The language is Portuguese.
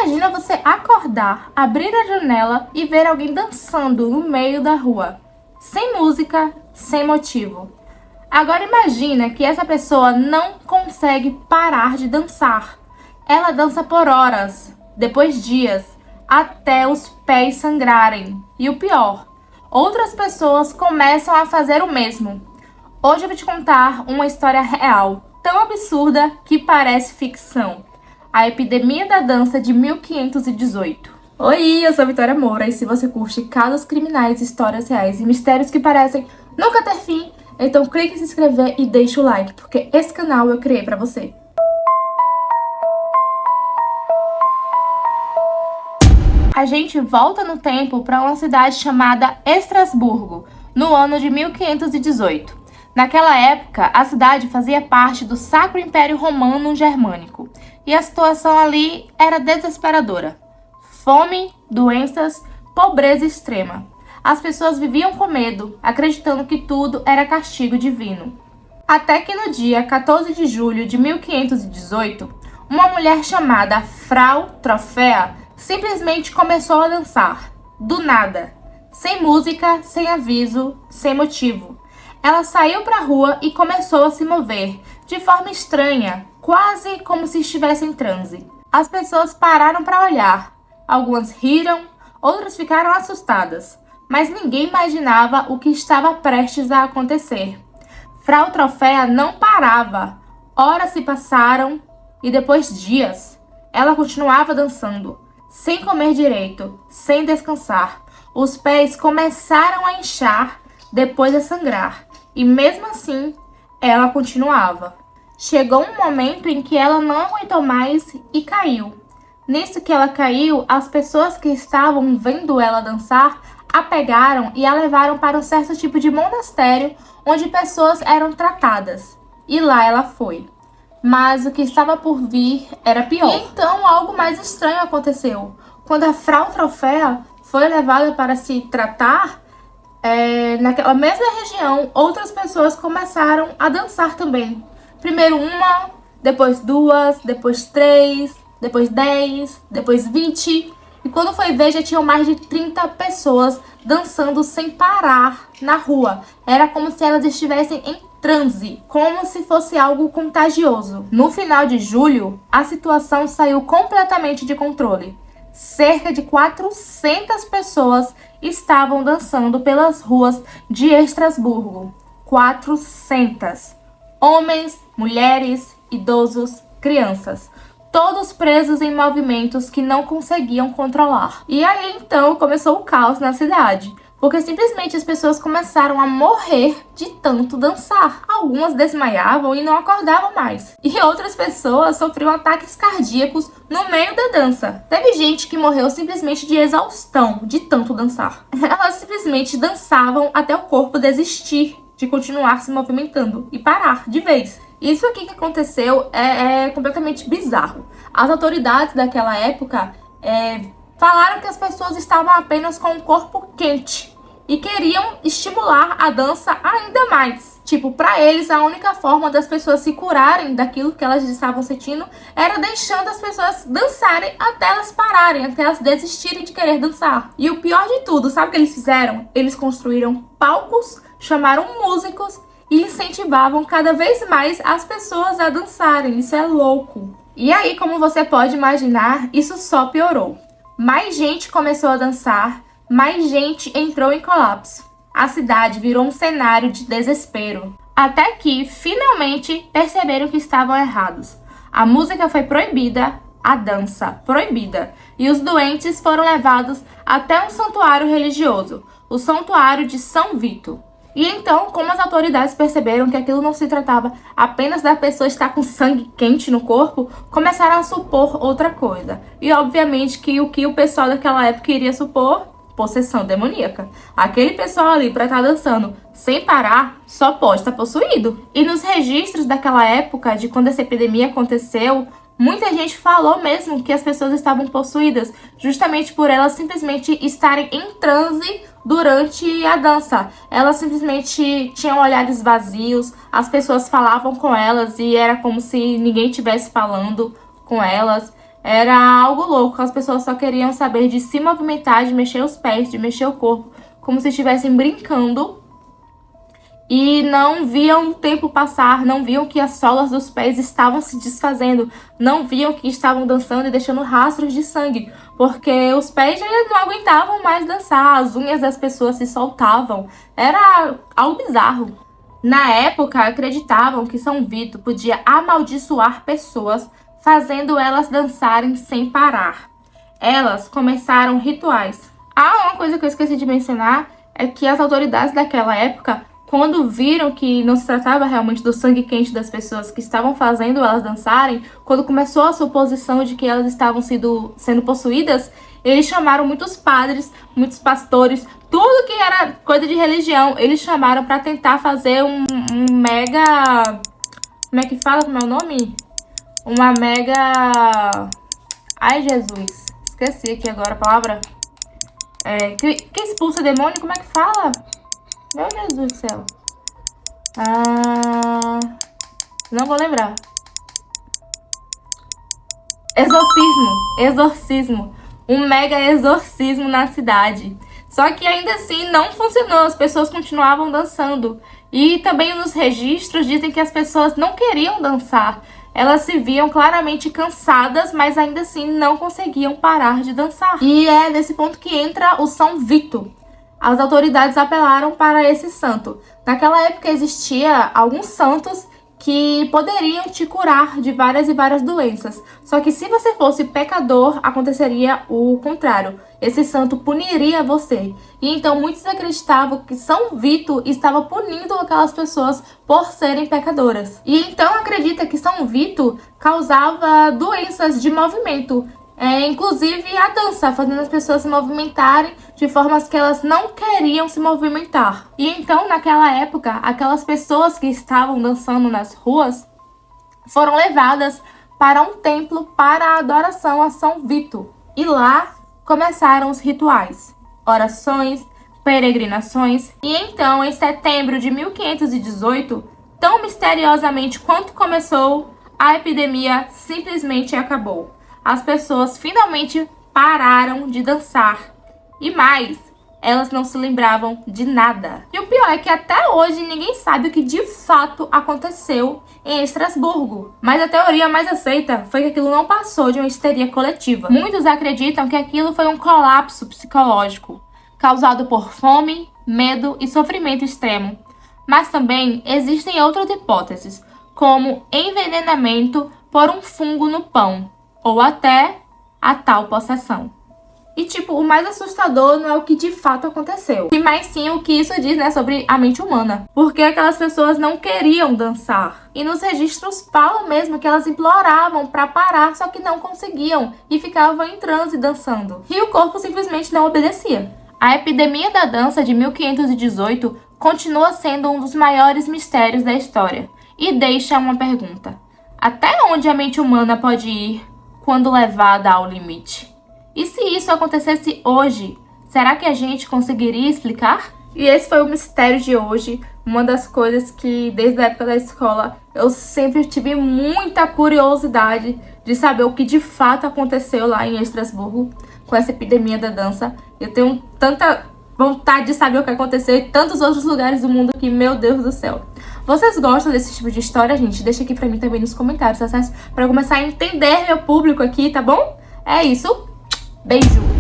Imagina você acordar, abrir a janela e ver alguém dançando no meio da rua, sem música, sem motivo. Agora imagina que essa pessoa não consegue parar de dançar. Ela dança por horas, depois dias, até os pés sangrarem. E o pior, outras pessoas começam a fazer o mesmo. Hoje eu vou te contar uma história real, tão absurda que parece ficção. A epidemia da dança de 1518. Oi, eu sou a Vitória Moura e se você curte casos criminais, histórias reais e mistérios que parecem nunca ter fim, então clique em se inscrever e deixa o like, porque esse canal eu criei pra você. A gente volta no tempo para uma cidade chamada Estrasburgo, no ano de 1518. Naquela época, a cidade fazia parte do Sacro Império Romano Germânico e a situação ali era desesperadora. Fome, doenças, pobreza extrema. As pessoas viviam com medo, acreditando que tudo era castigo divino. Até que no dia 14 de julho de 1518, uma mulher chamada Frau Trofea simplesmente começou a dançar, do nada, sem música, sem aviso, sem motivo. Ela saiu para a rua e começou a se mover, de forma estranha, quase como se estivesse em transe. As pessoas pararam para olhar, algumas riram, outras ficaram assustadas, mas ninguém imaginava o que estava prestes a acontecer. Frau Trofea não parava, horas se passaram e depois dias, ela continuava dançando, sem comer direito, sem descansar. Os pés começaram a inchar, depois a sangrar. E mesmo assim, ela continuava. Chegou um momento em que ela não aguentou mais e caiu. Nisso que ela caiu, as pessoas que estavam vendo ela dançar a pegaram e a levaram para um certo tipo de monastério onde pessoas eram tratadas. E lá ela foi. Mas o que estava por vir era pior. E então algo mais estranho aconteceu. Quando a Frau Trofea foi levada para se tratar, naquela mesma região, outras pessoas começaram a dançar também. Primeiro uma, depois duas, depois 3, depois 10, depois 20. E quando foi ver, já tinham mais de 30 pessoas dançando sem parar na rua. Era como se elas estivessem em transe, como se fosse algo contagioso. No final de julho, a situação saiu completamente de controle. Cerca de 400 pessoas estavam dançando pelas ruas de Estrasburgo. 400. Homens, mulheres, idosos, crianças. Todos presos em movimentos que não conseguiam controlar. E aí então começou o caos na cidade. Porque simplesmente as pessoas começaram a morrer de tanto dançar. Algumas desmaiavam e não acordavam mais. E outras pessoas sofriam ataques cardíacos no meio da dança. Teve gente que morreu simplesmente de exaustão de tanto dançar. Elas simplesmente dançavam até o corpo desistir de continuar se movimentando e parar de vez. Isso aqui que aconteceu é completamente bizarro. As autoridades daquela época falaram que as pessoas estavam apenas com o corpo quente e queriam estimular a dança ainda mais. Tipo, pra eles, a única forma das pessoas se curarem daquilo que elas estavam sentindo era deixando as pessoas dançarem até elas pararem, até elas desistirem de querer dançar. E o pior de tudo, sabe o que eles fizeram? Eles construíram palcos, chamaram músicos e incentivavam cada vez mais as pessoas a dançarem. Isso é louco. E aí, como você pode imaginar, isso só piorou. Mais gente começou a dançar, mais gente entrou em colapso. A cidade virou um cenário de desespero. Até que, finalmente, perceberam que estavam errados. A música foi proibida, a dança proibida. E os doentes foram levados até um santuário religioso, o Santuário de São Vito. E então, como as autoridades perceberam que aquilo não se tratava apenas da pessoa estar com sangue quente no corpo, começaram a supor outra coisa. E obviamente que o pessoal daquela época iria supor? Possessão demoníaca. Aquele pessoal ali pra estar dançando sem parar só pode estar possuído. E nos registros daquela época, de quando essa epidemia aconteceu, muita gente falou mesmo que as pessoas estavam possuídas, justamente por elas simplesmente estarem em transe durante a dança. Elas simplesmente tinham olhares vazios, as pessoas falavam com elas e era como se ninguém estivesse falando com elas. Era algo louco, as pessoas só queriam saber de se movimentar, de mexer os pés, de mexer o corpo, como se estivessem brincando. E não viam o tempo passar, não viam que as solas dos pés estavam se desfazendo, não viam que estavam dançando e deixando rastros de sangue, porque os pés já não aguentavam mais dançar, as unhas das pessoas se soltavam, era algo bizarro. Na época, acreditavam que São Vito podia amaldiçoar pessoas, fazendo elas dançarem sem parar. Elas começaram rituais. Uma coisa que eu esqueci de mencionar é que as autoridades daquela época, quando viram que não se tratava realmente do sangue quente das pessoas que estavam fazendo elas dançarem, quando começou a suposição de que elas estavam sendo possuídas, eles chamaram muitos padres, muitos pastores, tudo que era coisa de religião, eles chamaram para tentar fazer um mega... Como é que fala? Como é o nome? Uma mega... Ai, Jesus. Esqueci aqui agora a palavra. Que expulsa demônio, como é que fala? Meu Jesus do céu. Não vou lembrar. Exorcismo. Um mega exorcismo na cidade. Só que ainda assim não funcionou. As pessoas continuavam dançando. E também nos registros dizem que as pessoas não queriam dançar. Elas se viam claramente cansadas, mas ainda assim não conseguiam parar de dançar. E é nesse ponto que entra o São Vito. As autoridades apelaram para esse santo. Naquela época existia alguns santos que poderiam te curar de várias e várias doenças. Só que se você fosse pecador, aconteceria o contrário. Esse santo puniria você. E então muitos acreditavam que São Vito estava punindo aquelas pessoas por serem pecadoras. E então acredita que São Vito causava doenças de movimento. Inclusive a dança, fazendo as pessoas se movimentarem de formas que elas não queriam se movimentar. E então, naquela época, aquelas pessoas que estavam dançando nas ruas foram levadas para um templo para a adoração a São Vito. E lá começaram os rituais, orações, peregrinações. E então, em setembro de 1518, tão misteriosamente quanto começou, a epidemia simplesmente acabou. As pessoas finalmente pararam de dançar. E mais, elas não se lembravam de nada. E o pior é que até hoje ninguém sabe o que de fato aconteceu em Estrasburgo. Mas a teoria mais aceita foi que aquilo não passou de uma histeria coletiva. Muitos acreditam que aquilo foi um colapso psicológico, causado por fome, medo e sofrimento extremo. Mas também existem outras hipóteses, como envenenamento por um fungo no pão, ou até a tal possessão. E o mais assustador não é o que de fato aconteceu, e mais sim o que isso diz, sobre a mente humana. Porque aquelas pessoas não queriam dançar. E nos registros falam mesmo que elas imploravam para parar, só que não conseguiam, e ficavam em transe dançando. E o corpo simplesmente não obedecia. A epidemia da dança de 1518 continua sendo um dos maiores mistérios da história. E deixa uma pergunta: até onde a mente humana pode ir quando levada ao limite? E se isso acontecesse hoje, será que a gente conseguiria explicar? E esse foi o mistério de hoje, uma das coisas que desde a época da escola eu sempre tive muita curiosidade de saber o que de fato aconteceu lá em Estrasburgo com essa epidemia da dança. Eu tenho tanta vontade de saber o que aconteceu em tantos outros lugares do mundo que, meu Deus do céu. Vocês gostam desse tipo de história, gente? Deixa aqui pra mim também nos comentários, tá certo? Pra eu começar a entender meu público aqui, tá bom? É isso. Beijo!